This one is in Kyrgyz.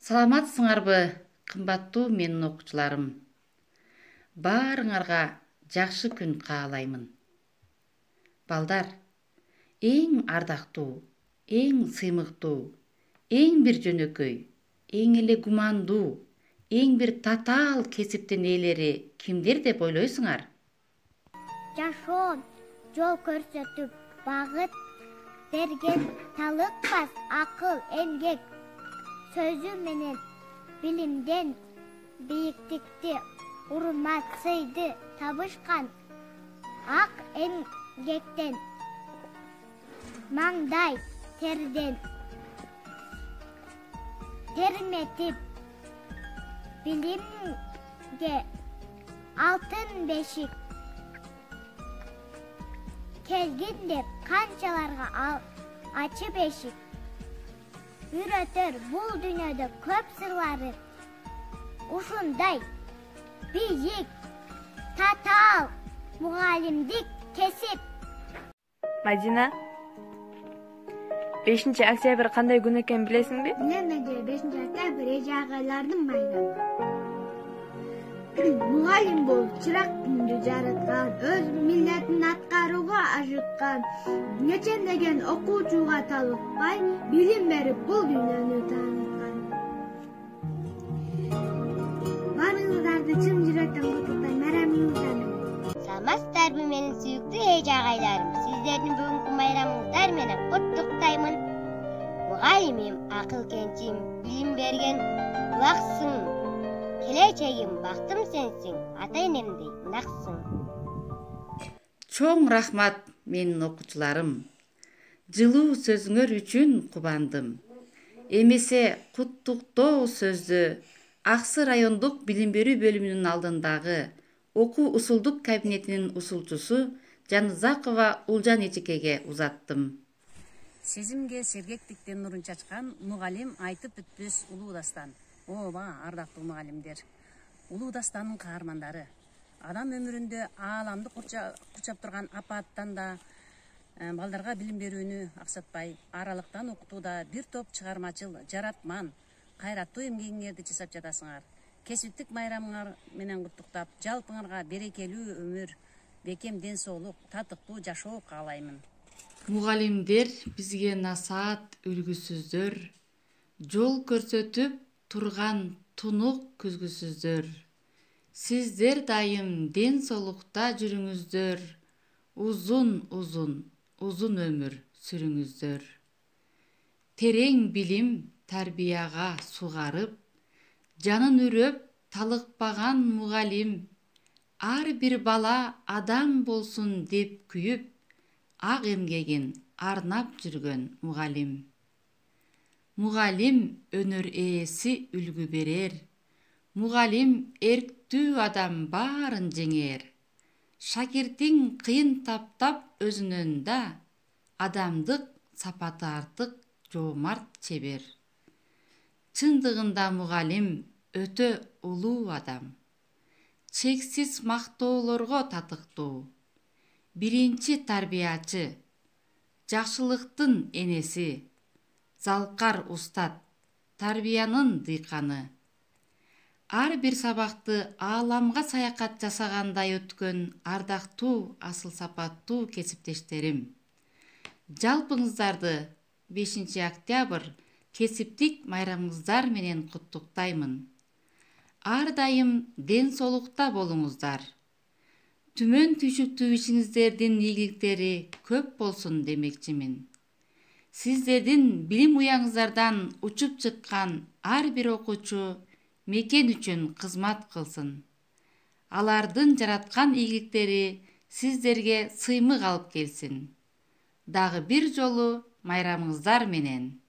Саламатсыңарбы, кымбаттуу менин окуучуларым. Баарыңарга жакшы күн каалаймын. Балдар, эң ардактуу, эң сыймыктуу, эң бир жөнөкөй, эң эле гумандуу, эң бир татаал кесиптин ээлери кимдер деп ойлойсуңар? Жашоо жол көрсөтүп багыт берген талыкпас акыл эмгек сөзү менен билимден бийиктикти урмат сыйды табышкан ак эмгектен маңдай терден терметип билимге алтын бешик келгин деп канчаларга ачып эшик үйрөтөр бул дүйнөдө көп сырлары ушундай бийик татаал мугалимдик кесип. Мадина, 5-октябрь кандай күн экенин билесиңби? Немеде 5-октябрь эже агайлардын майрамы. Мугалим болуп чырак күндү жараткан, өз милдетин аткарууга ашыккан, нечендеген окуучуга талыкпай, билим берип бул дүйнөнү тааныткан. Баарыңыздарды чын жүрөктөн куттуктайм, майрамыңыздар менен. Саламатсыздарбы менин сүйүктүү эже агайларым, сиздердин бүгүнкү майрамыңыздар менен куттуктаймын. Мугалимим, акыл кенчим, билим берген булаксың. Келечегим бактым сенсиң, ата-энемдей ынаксың. Чоң рахмат менин окуучуларым. Жылуу сөзүңөр үчүн кубандым. Эмесе куттуктоо сөздү Аксы райондук билим берүү бөлүмүнүн алдындагы окуу усулдук кабинетинин усулчусу Жанызакова Улжан эчекеге узаттым. Сезимге сергектиктен нурун чачкан мугалим айтып бүтпөс улуу дастан. Ооба, ардактуу мугалимдер. Улуу дастанын каармандары. Адам өмүрүндө ааламды курчап турган апаттан да балдарга билим берүүнү аксатпай, аралыктан окутууда бир топ чыгармачыл, жаратман, кайраттуу эмгегиңерди жасап жатасыңар. Кесиптик майрамыңар менен куттуктап, жалпыңарга берекелүү өмүр, бекем ден соолук, татыктуу жашоо каалаймын. Мугалимдер бизге насаат үлгүсүздөр, жол көрсөтүп турган тунук күзгүсүздөр. Сиздер дайым ден соолукта жүрүңүздөр, uzun өмүр сүрүңүздөр. Терең билим тарбияга сугарып, жанын үрөп талыкпаган мугалим, ар бир бала адам болсун деп күйүп, ак эмгегин арнап жүргөн мугалим. Мугалим өнөр ээси үлгү берер, мугалим эрктүү адам баарын жеңер. Шакиртиң кыйын таптап өзүнөн да, адамдык сапаты артык жоомарт чебер. Чындыгында мугалим өтө улуу адам. Чексиз мактоолорго татыктуу. Биринчи тарбиячы, жакшылыктын энеси, залкар устат, тарбиянын дыйканы. Ар бир сабакты ааламга саякат жасагандай өткөн ардактуу, асыл сапаттуу кесиптештерим. Жалпыңыздарды 5-октябрь кесиптик майрамыңыздар менен куттуктаймын. Ар дайым ден соолукта болуңуздар. Түмөн түйшүктүү ишиңиздердин ийгиликтери көп болсун демекчимин. Сиздердин билим уяңыздардан учуп чыккан ар бир окуучу мекен үчүн кызмат кылсын. Алардын жараткан ийгиликтери сиздерге сыймык алып келсин. Дагы бир жолу майрамыңыздар менен.